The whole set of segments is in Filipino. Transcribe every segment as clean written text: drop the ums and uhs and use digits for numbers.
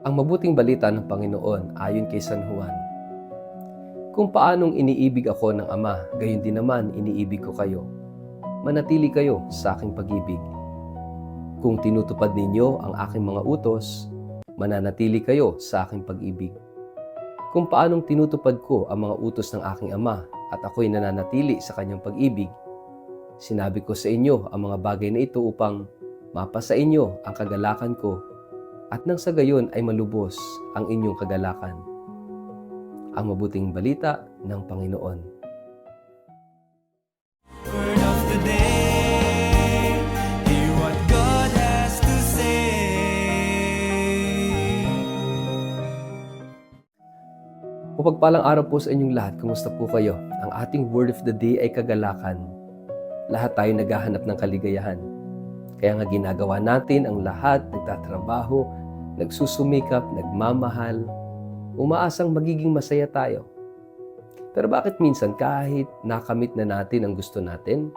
Ang mabuting balita ng Panginoon ayon kay San Juan. Kung paanong iniibig ako ng Ama, gayon din naman iniibig ko kayo. Manatili kayo sa aking pag-ibig. Kung tinutupad ninyo ang aking mga utos, mananatili kayo sa aking pag-ibig. Kung paanong tinutupad ko ang mga utos ng aking Ama at ako'y nananatili sa kanyang pag-ibig, sinabi ko sa inyo ang mga bagay na ito upang mapasa inyo ang kagalakan ko at nang sa gayon ay malubos ang inyong kagalakan. Ang mabuting balita ng Panginoon. Word of the day, hear what God has to say. Mapagpalang araw po sa inyong lahat. Kumusta po kayo? Ang ating word of the day ay kagalakan. Lahat tayo naghahanap ng kaligayahan. Kaya nga ginagawa natin ang lahat, nagtatrabaho, nagsusumikap, nagmamahal, umaasang magiging masaya tayo. Pero bakit minsan kahit nakamit na natin ang gusto natin,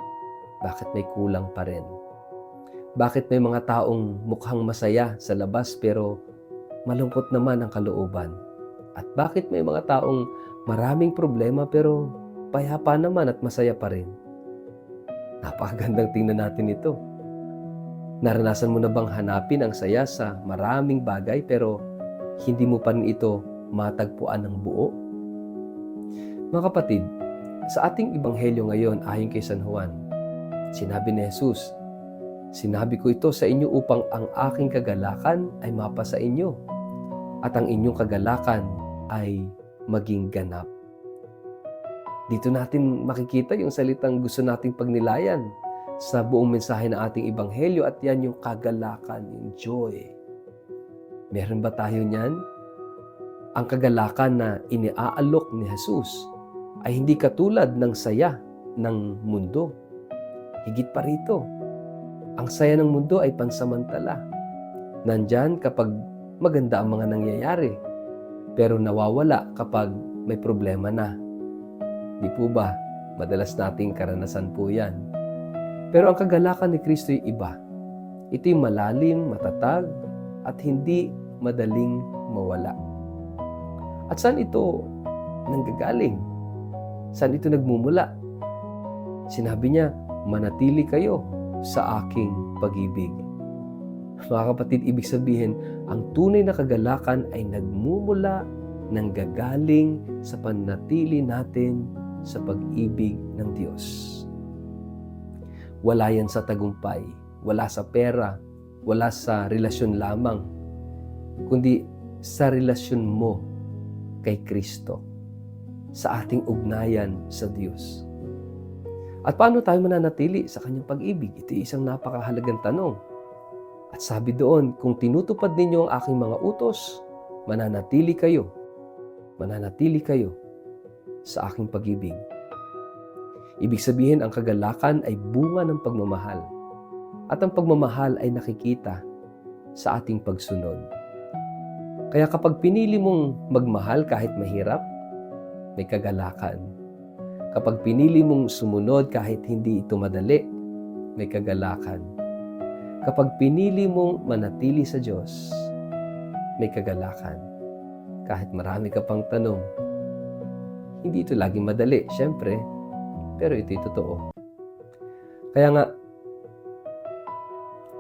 bakit may kulang pa rin? Bakit may mga taong mukhang masaya sa labas pero malungkot naman ang kalooban? At bakit may mga taong maraming problema pero payapa naman at masaya pa rin? Napakagandang tingnan natin ito. Naranasan mo na bang hanapin ang saya sa maraming bagay pero hindi mo pa rin ito matagpuan ng buo? Mga kapatid, sa ating ebanghelyo ngayon ayon kay San Juan, sinabi ni Jesus, "Sinabi ko ito sa inyo upang ang aking kagalakan ay mapasa inyo at ang inyong kagalakan ay maging ganap." Dito natin makikita yung salitang gusto nating pagnilayan sa buong mensahe ng ating ebanghelyo at yan yung kagalakan, yung joy. Meron ba tayo niyan? Ang kagalakan na iniaalok ni Jesus ay hindi katulad ng saya ng mundo. Higit pa rito, ang saya ng mundo ay pansamantala. Nandyan kapag maganda ang mga nangyayari, pero nawawala kapag may problema na. Di po ba? Madalas nating karanasan po yan. Pero ang kagalakan ni Kristo ay iba. Ito'y malalim, matatag, at hindi madaling mawala. At saan ito nanggagaling? Saan ito nagmumula? Sinabi niya, manatili kayo sa aking pag-ibig. Mga kapatid, ibig sabihin, ang tunay na kagalakan ay nagmumula, nanggagaling sa panatili natin sa pag-ibig ng Diyos. Wala yan sa tagumpay, wala sa pera, wala sa relasyon lamang, kundi sa relasyon mo kay Kristo, sa ating ugnayan sa Diyos. At paano tayo mananatili sa kanyang pag-ibig? Ito ay isang napakahalagang tanong. At sabi doon, kung tinutupad ninyo ang aking mga utos, mananatili kayo sa aking pag-ibig. Ibig sabihin, ang kagalakan ay bunga ng pagmamahal. At ang pagmamahal ay nakikita sa ating pagsunod. Kaya kapag pinili mong magmahal kahit mahirap, may kagalakan. Kapag pinili mong sumunod kahit hindi ito madali, may kagalakan. Kapag pinili mong manatili sa Diyos, may kagalakan. Kahit marami ka pang tanong, hindi ito laging madali, syempre, pero ito'y totoo. Kaya nga,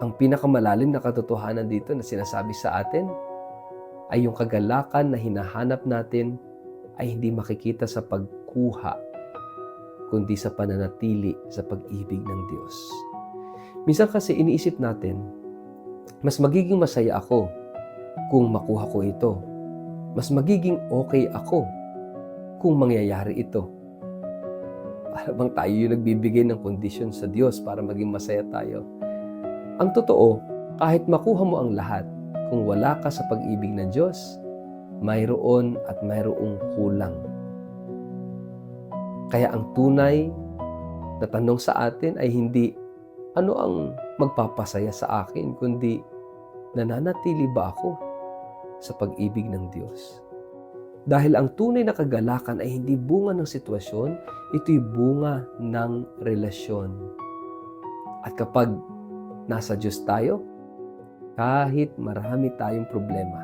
ang pinakamalalim na katotohanan dito na sinasabi sa atin ay yung kagalakan na hinahanap natin ay hindi makikita sa pagkuha, kundi sa pananatili sa pag-ibig ng Diyos. Minsan kasi iniisip natin, mas magiging masaya ako kung makuha ko ito. Mas magiging okay ako kung mangyayari ito. Para bang tayo yung nagbibigay ng kondisyon sa Diyos para maging masaya tayo? Ang totoo, kahit makuha mo ang lahat, kung wala ka sa pag-ibig ng Diyos, mayroon at mayroong kulang. Kaya ang tunay na tanong sa atin ay hindi, ano ang magpapasaya sa akin, kundi nananatili ba ako sa pag-ibig ng Diyos? Dahil ang tunay na kagalakan ay hindi bunga ng sitwasyon, ito'y bunga ng relasyon. At kapag nasa Diyos tayo, Kahit marami tayong problema,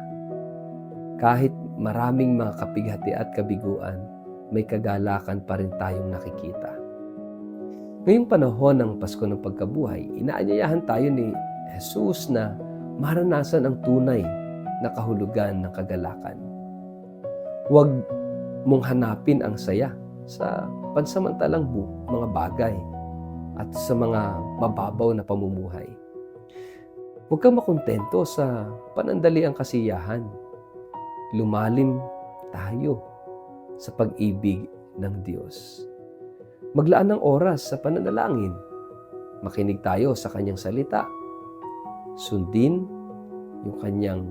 kahit maraming mga kapighati at kabiguan, may kagalakan pa rin tayong nakikita. Ngayong panahon ng Pasko ng Pagkabuhay, inaanyayahan tayo ni Jesus na maranasan ang tunay na kahulugan ng kagalakan. Huwag mong hanapin ang saya sa pansamantalang mga bagay at sa mga mababaw na pamumuhay. Huwag kang makontento sa panandaliang kasiyahan. Lumalim tayo sa pag-ibig ng Diyos. Maglaan ng oras sa pananalangin. Makinig tayo sa Kanyang salita. Sundin yung Kanyang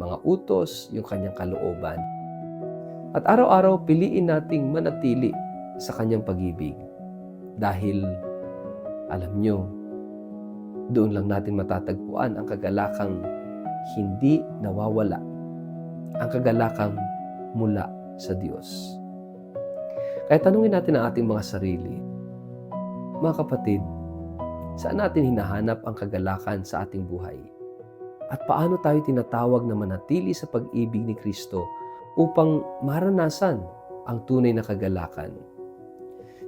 mga utos, yung Kanyang kalooban. At araw-araw piliin nating manatili sa Kanyang pag-ibig. Dahil, alam nyo, doon lang natin matatagpuan ang kagalakang hindi nawawala. Ang kagalakang mula sa Diyos. Kaya tanungin natin ang ating mga sarili. Mga kapatid, saan natin hinahanap ang kagalakan sa ating buhay? At paano tayo tinatawag na manatili sa pag-ibig ni Kristo upang maranasan ang tunay na kagalakan?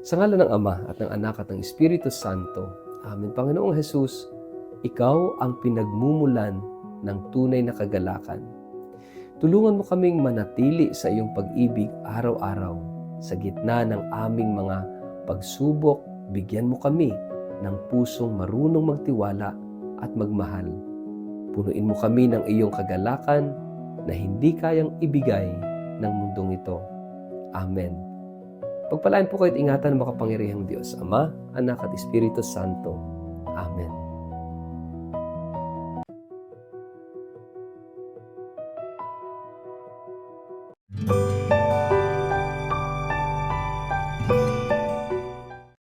Sa ngalan ng Ama at ng Anak at ng Espiritu Santo, Amen. Panginoong Jesus, Ikaw ang pinagmumulan ng tunay na kagalakan. Tulungan mo kaming manatili sa iyong pag-ibig araw-araw. Sa gitna ng aming mga pagsubok, bigyan mo kami ng pusong marunong magtiwala at magmahal. Punuin mo kami ng iyong kagalakan na hindi kayang ibigay ng mundong ito. Amen. Pagpalain po kayo at ingatan ng makapangyarihang Diyos, Ama, Anak at Espiritu Santo. Amen.